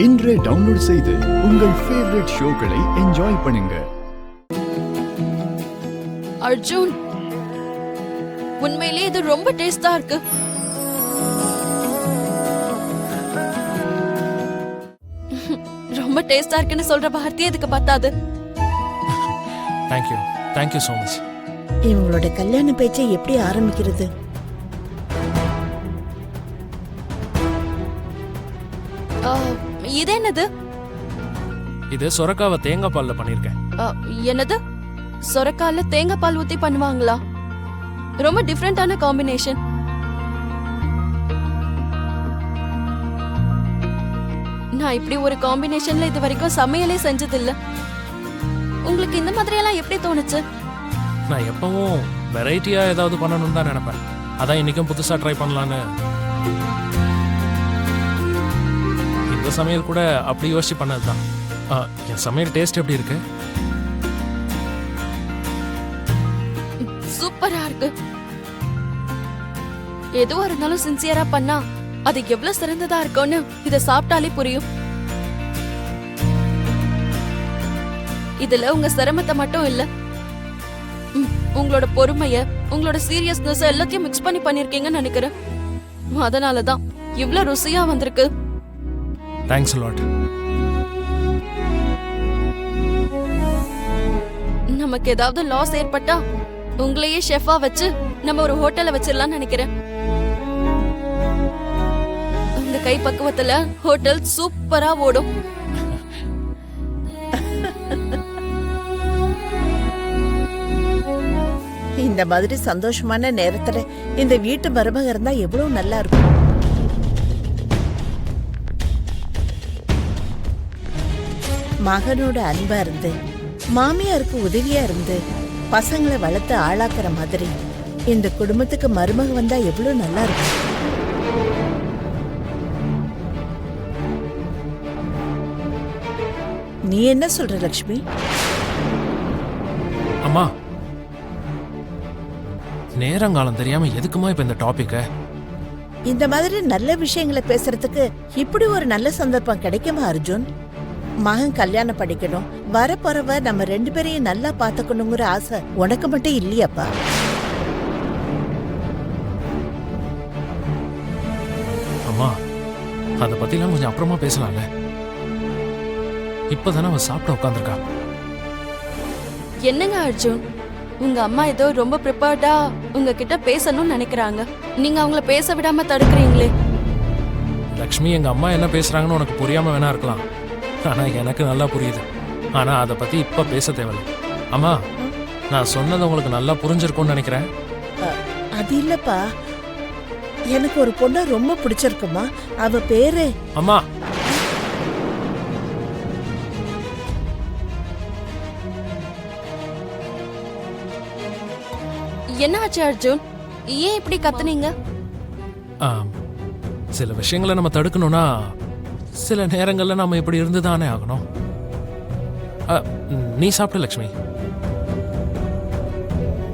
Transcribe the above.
இன்றே டவுன்லோட் செய்து உங்கள் ஃபேவரட் ஷோக்களை என்ஜாய் பண்ணுங்க. அர்ஜுன், உண்மையிலேயே இது ரொம்ப டேஸ்டா இருக்கு. ரொம்ப டேஸ்டா இருக்குன்னு சொல்ற வார்த்தையே இதுக்கு பத்தாது. Thank you so much. இவங்களோட கல்யாண பேச்சை எப்படி ஆரம்பிக்கிறது? இது என்னது? இது சொரக்காவை தேங்காய் பால்ல பண்ணிருக்கேன். என்னது? சொரக்கால தேங்காய் பால் ஊத்தி பண்ணுவாங்களா? ரொம்ப டிஃபரெண்டான காம்பினேஷன். நான் இப்படி ஒரு காம்பினேஷன்ல இது வரைக்கும் சமையலே செஞ்சதில்ல. உங்களுக்கு இந்த மாதிரி எல்லாம் எப்படி தோணுச்சு? நான் எப்பவும் வெரைட்டியா ஏதாவது பண்ணணும்னு தான் நினைப்பேன். அதான் இன்னைக்கும் புதுசா ட்ரை பண்ணலான்னு. இந்த சமையல் கூட அப்படி யோசிச்சு பண்ணதுதான். என் சமையல் டேஸ்ட் எப்படி இருக்கு? சூப்பரா இருக்கு. எதுவா இருந்தாலும் சின்சியரா பண்ணா அது எவ்வளவு சிறந்ததா இருக்கும்னு இத சாப்பிட்டாலே புரியும். இதுல உங்க சிரமத்தை மட்டும் இல்ல, உங்களோட பொறுமைய, உங்களோட சீரியஸ்னஸ் எல்லாத்தையும் மிக்ஸ் பண்ணி பண்ணிருக்கீங்கன்னு நினைக்கிறேன். அதனாலதான் இவ்ளோ ருசியா வந்திருக்கு. Thanks a lot. நமக்கு ஏதாவது லாஸ் ஏற்பட்டா உங்களையே ஷெஃபா வச்சு நம்ம ஒரு ஹோட்டல்ல வச்சிடலாம்னு நினைக்கிறேன். இந்த கை பக்குவத்துல ஹோட்டல் சூப்பரா ஓடும். இந்த மாதிரி சந்தோஷமான நேரத்துல இந்த வீட்டு மருமக இருந்தா எவ்வளவு நல்லா இருக்கும். மகனோட அன்பா இருந்து, மாமியாருக்கு உதவியா இருந்து, பசங்களை வளர்த்து ஆளாக்குற மாதிரி இந்த குடும்பத்துக்கு மருமக வந்தா எவ்வளவு நல்லா இருக்கும். நீ என்ன சொல்ற லக்ஷ்மி? அம்மா, நேரங்காலம் தெரியாம எதுக்குமா இப்ப இந்த டாபிக்க? இந்த மாதிரி நல்ல விஷயங்களை பேசுறதுக்கு இப்படி ஒரு நல்ல சந்தர்ப்பம் கிடைக்குமா அர்ஜுன்? மகன் கல்யாணம் படிக்கணும், வரப்போறவ நம்ம 2 பேரையும் நல்லா பாத்துக்கணுங்கிற ஆசை உனக்கு மட்டும் இல்லையாப்பா? அம்மா, அத பத்திலாம் கொஞ்சம் அப்புறமா பேசலாம்ல. இப்பதானே அவன் சாப்பிட உட்காந்துருக்கா. என்னங்க அர்ஜுன், உங்க அம்மா ஏதோ ரொம்ப ப்ரிப்பேர்டா உங்ககிட்ட பேசணும்னு நினைக்கிறாங்க. நீங்க அவங்கள பேச விடாம தடுக்கிறீங்களே. லக்ஷ்மி, எங்க அம்மா என்ன பேசுறாங்கன்னு உனக்கு புரியாம வேணா இருக்கலாம். ஆனா எனக்கு நல்லா புரியுது. ஆனா அதை பத்தி இப்ப பேச தேவையில்லை. அம்மா, நான் சொன்னது உங்களுக்கு நல்லா புரிஞ்சிருக்கும்னு நினைக்கிறேன். அது இல்லப்பா, எனக்கு ஒரு பொண்ணை ரொம்ப பிடிச்சிருக்குமா. அவ பேரு அம்மா. என்ன ஆச்சு அர்ஜுன்? ஏன் இப்படி கத்துனீங்க? சில விஷயங்களை நம்ம தடுக்கணும்னா சில நேரங்கள்ல நம்ம இப்படி இருந்துதானே ஆகணும். நீ சாப்பிட்ட லக்ஷ்மி?